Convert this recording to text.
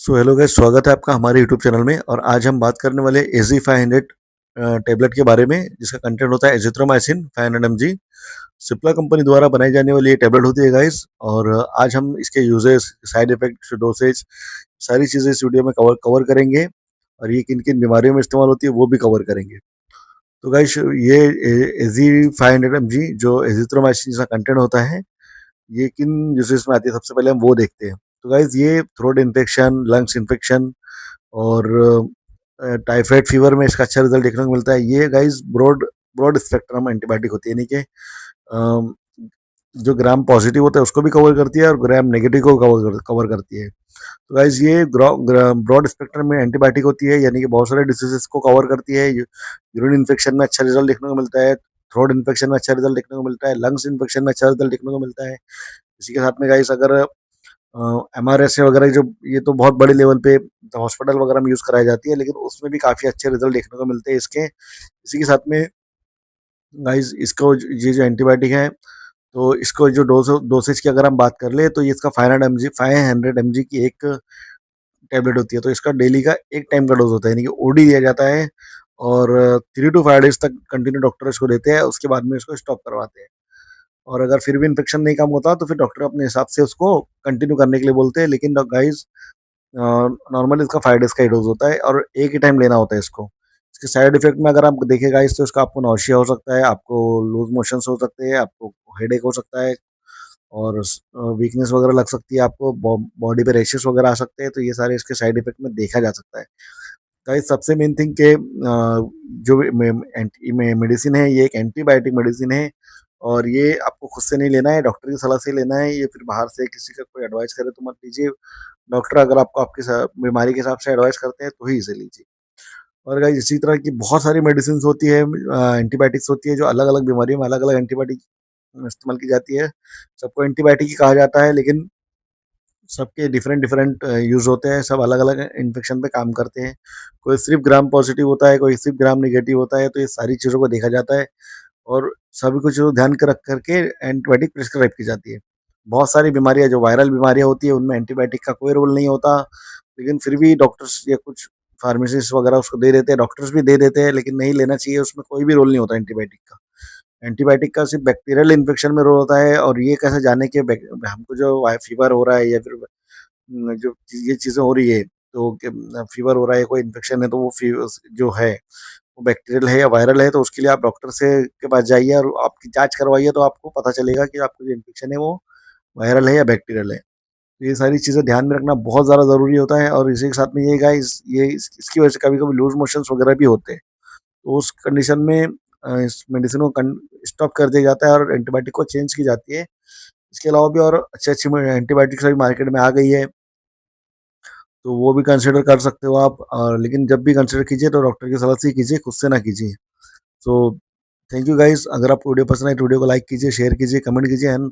So hello guys, स्वागत है आपका हमारे यूट्यूब चैनल में। और आज हम बात करने वाले एजी 500 टेबलेट के बारे में, जिसका कंटेंट होता है एजिथ्रोमाइसिन 500 mg। सिप्ला कंपनी द्वारा बनाई जाने वाली ये टेबलेट होती है गाइस। और आज हम इसके यूजेस, साइड इफेक्ट, डोसेज, सारी चीज़ें इस वीडियो में कवर करेंगे। और ये किन किन बीमारियों में इस्तेमाल होती है वो भी कवर करेंगे। तो गाइस, ये एजी 500 mg जो एजिथ्रोमाइसिन जिसका कंटेंट होता है, ये किन यूजेस में आती है, सबसे पहले हम वो देखते हैं। तो गाइज, ये थ्रोट इन्फेक्शन, लंग्स इन्फेक्शन और टाइफाइड फीवर में इसका अच्छा रिजल्ट देखने को मिलता है। ये guys broad broad spectrum antibiotic होती है, यानी कि जो ग्राम पॉजिटिव होता है उसको भी कवर करती है और ग्राम नेगेटिव को कवर करती है। तो गाइज, ये ब्रॉड स्पेक्ट्रम में एंटीबायोटिक होती है, यानी कि बहुत सारे डिसीजेस को कवर करती है। यूरिन इन्फेक्शन में अच्छा रिजल्ट देखने को मिलता है, थ्रोट इन्फेक्शन में अच्छा रिजल्ट देखने को मिलता है, लंग्स इन्फेक्शन में अच्छा रिजल्ट देखने को मिलता है। इसी के साथ में गाइस, अगर एमआरएस वगैरह, जो ये तो बहुत बड़े लेवल पे हॉस्पिटल वगैरह में यूज कराई जाती है, लेकिन उसमें भी काफी अच्छे रिजल्ट देखने को मिलते हैं इसके। इसी के साथ में गाइस, इसको ये जो एंटीबायोटिक है, तो इसको जो डोसेज की अगर हम बात कर ले, तो ये इसका 500 mg की एक टैबलेट होती है। तो इसका डेली का एक टाइम का डोज होता है, यानी कि ओडी दिया जाता है। और 3 to 5 डेज तक कंटिन्यू डॉक्टर इसको देते हैं, उसके बाद में इसको स्टॉप करवाते हैं। और अगर फिर भी इन्फेक्शन नहीं कम होता तो फिर डॉक्टर अपने हिसाब से उसको कंटिन्यू करने के लिए बोलते हैं। लेकिन गाइस, नॉर्मली इसका 5 डेज का ही डोज होता है और एक ही टाइम लेना होता है इसको। इसके साइड इफेक्ट में अगर आप देखें गाइस, तो इसका आपको नौशिया हो सकता है, आपको लूज मोशंस हो सकते हैं, आपको हेडेक हो सकता है, और वीकनेस वगैरह लग सकती है, आपको बॉडी पे रैशेस वगैरह आ सकते हैं। तो ये सारे इसके साइड इफेक्ट में देखा जा सकता है। गाइस, सबसे मेन थिंग के जो मेडिसिन है, ये एक एंटीबायोटिक मेडिसिन है। और ये आपको खुद से नहीं लेना है, डॉक्टर की सलाह से लेना है। ये फिर बाहर से किसी का कोई एडवाइस करे तो मत लीजिए। डॉक्टर अगर आपको आपकी बीमारी के हिसाब से एडवाइस करते हैं तो ही इसे लीजिए। और गाइस, इसी तरह की बहुत सारी मेडिसिन होती है, एंटीबायोटिक्स होती है, जो अलग अलग बीमारियों में अलग अलग एंटीबायोटिक इस्तेमाल की जाती है। सबको एंटीबायोटिक ही कहा जाता है, लेकिन सबके डिफरेंट डिफरेंट यूज़ होते हैं, सब अलग अलग इन्फेक्शन पे काम करते हैं। कोई सिर्फ ग्राम पॉजिटिव होता है, कोई सिर्फ ग्राम निगेटिव होता है। तो ये सारी चीज़ों को देखा जाता है और सभी कुछ ध्यान के रख करके एंटीबायोटिक प्रिस्क्राइब की जाती है। बहुत सारी बीमारियां, जो वायरल बीमारियां होती है, उनमें एंटीबायोटिक का कोई रोल नहीं होता, लेकिन फिर भी डॉक्टर्स या कुछ फार्मेसिस्ट वगैरह उसको दे देते हैं, डॉक्टर्स भी दे देते हैं, लेकिन नहीं लेना चाहिए। उसमें कोई भी रोल नहीं होता एंटीबायोटिक का। एंटीबायोटिक का सिर्फ बैक्टीरियल इन्फेक्शन में रोल होता है। और ये कैसे जाने के हमको जो फीवर हो रहा है, या फिर जो ये चीज़ें हो रही है, तो फीवर हो रहा है, कोई इन्फेक्शन है, तो वो जो है वो बैक्टीरियल है या वायरल है, तो उसके लिए आप डॉक्टर से के पास जाइए और आपकी जाँच करवाइए, तो आपको पता चलेगा कि आपको जो इन्फेक्शन है वो वायरल है या बैक्टीरियल है। तो ये सारी चीज़ें ध्यान में रखना बहुत ज़्यादा ज़रूरी होता है। और इसी के साथ में ये गाइस, इसकी वजह से कभी-कभी लूज़ मोशंस वगैरह भी होते हैं। तो उस कंडीशन में इस मेडिसिन को स्टॉप कर दिया जाता है और एंटीबायोटिक को चेंज की जाती है। इसके अलावा भी और अच्छी-अच्छी एंटीबायोटिक्स अभी मार्केट में आ गई है, तो वो भी कंसिडर कर सकते हो आप। लेकिन जब भी कंसिडर कीजिए तो डॉक्टर की सलाह से ही कीजिए, खुद से ना कीजिए। So thank you guys. अगर आपको वीडियो पसंद आए तो वीडियो को लाइक कीजिए, शेयर कीजिए, कमेंट कीजिए एंड